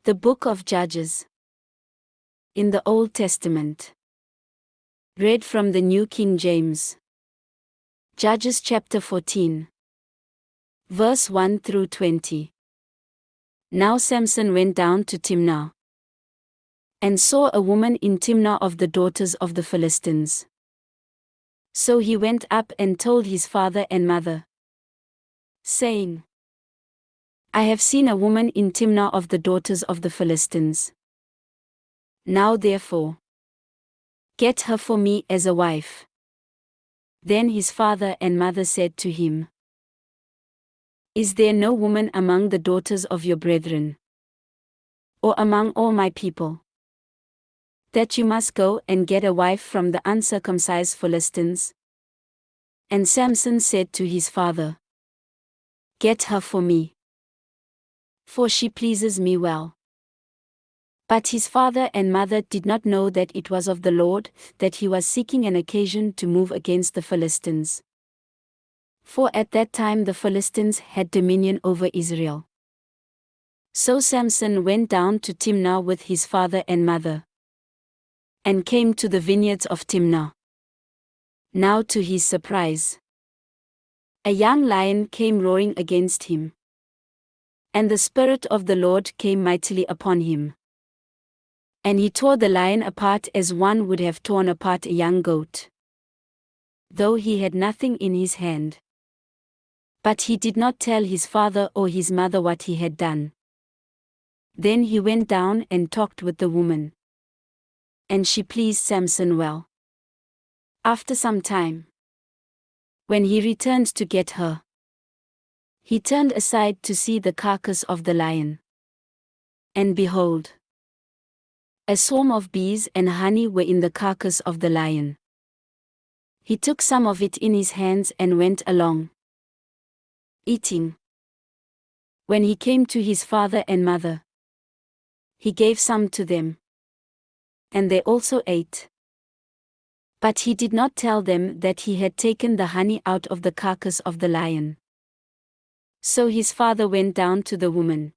The Book of Judges. In the Old Testament. Read from the New King James. Judges chapter 14. Verse 1 through 20. Now Samson went down to Timnah, and saw a woman in Timnah of the daughters of the Philistines. So he went up and told his father and mother, saying, I have seen a woman in Timnah of the daughters of the Philistines. Now therefore, get her for me as a wife. Then his father and mother said to him, Is there no woman among the daughters of your brethren, or among all my people, that you must go and get a wife from the uncircumcised Philistines? And Samson said to his father, Get her for me, for she pleases me well. But his father and mother did not know that it was of the Lord, that he was seeking an occasion to move against the Philistines. For at that time the Philistines had dominion over Israel. So Samson went down to Timnah with his father and mother, and came to the vineyards of Timnah. Now to his surprise, a young lion came roaring against him, and the Spirit of the Lord came mightily upon him. And he tore the lion apart as one would have torn apart a young goat, though he had nothing in his hand. But he did not tell his father or his mother what he had done. Then he went down and talked with the woman, and she pleased Samson well. After some time, when he returned to get her, he turned aside to see the carcass of the lion. And behold, a swarm of bees and honey were in the carcass of the lion. He took some of it in his hands and went along, eating. When he came to his father and mother, he gave some to them, and they also ate. But he did not tell them that he had taken the honey out of the carcass of the lion. So his father went down to the woman,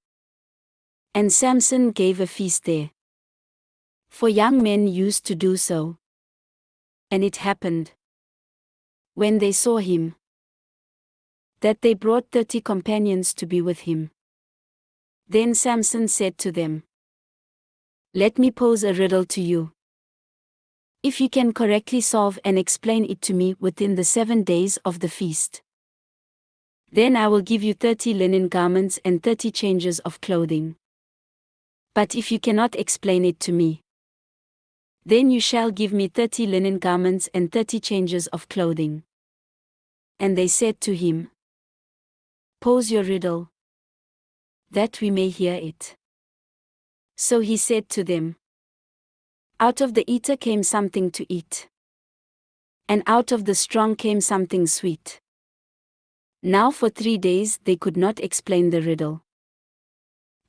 and Samson gave a feast there. For young men used to do so. And it happened, when they saw him, that they brought 30 companions to be with him. Then Samson said to them, Let me pose a riddle to you. If you can correctly solve and explain it to me within the 7 days of the feast, then I will give you 30 linen garments and 30 changes of clothing. But if you cannot explain it to me, then you shall give me 30 linen garments and 30 changes of clothing. And they said to him, Pose your riddle, that we may hear it. So he said to them, Out of the eater came something to eat, and out of the strong came something sweet. Now for 3 days they could not explain the riddle.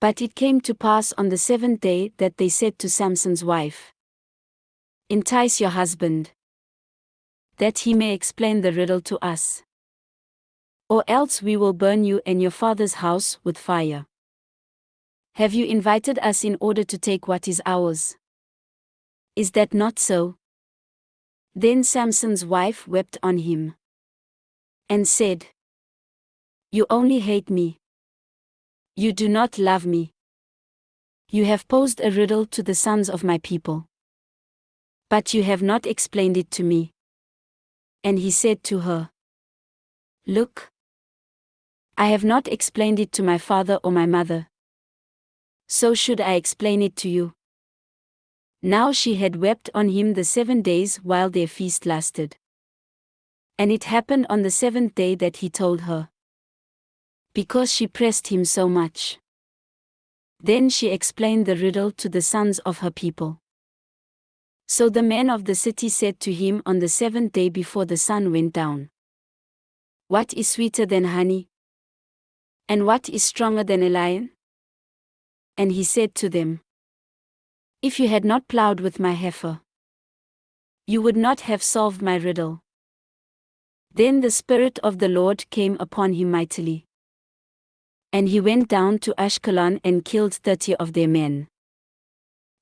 But it came to pass on the 7th day that they said to Samson's wife, Entice your husband, that he may explain the riddle to us. Or else we will burn you and your father's house with fire. Have you invited us in order to take what is ours? Is that not so? Then Samson's wife wept on him, and said, You only hate me. You do not love me. You have posed a riddle to the sons of my people, but you have not explained it to me. And he said to her, Look, I have not explained it to my father or my mother. So should I explain it to you? Now she had wept on him the 7 days while their feast lasted. And it happened on the 7th day that he told her, because she pressed him so much. Then she explained the riddle to the sons of her people. So the men of the city said to him on the 7th day before the sun went down, What is sweeter than honey? And what is stronger than a lion? And he said to them, If you had not plowed with my heifer, you would not have solved my riddle. Then the Spirit of the Lord came upon him mightily, And he went down to Ashkelon and killed 30 of their men,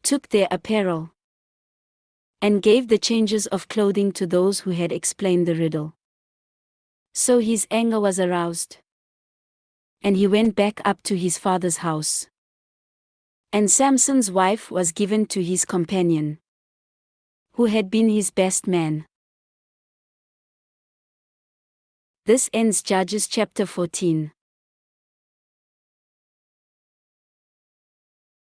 took their apparel, and gave the changes of clothing to those who had explained the riddle. So his anger was aroused, and he went back up to his father's house. And Samson's wife was given to his companion, who had been his best man. This ends Judges chapter 14.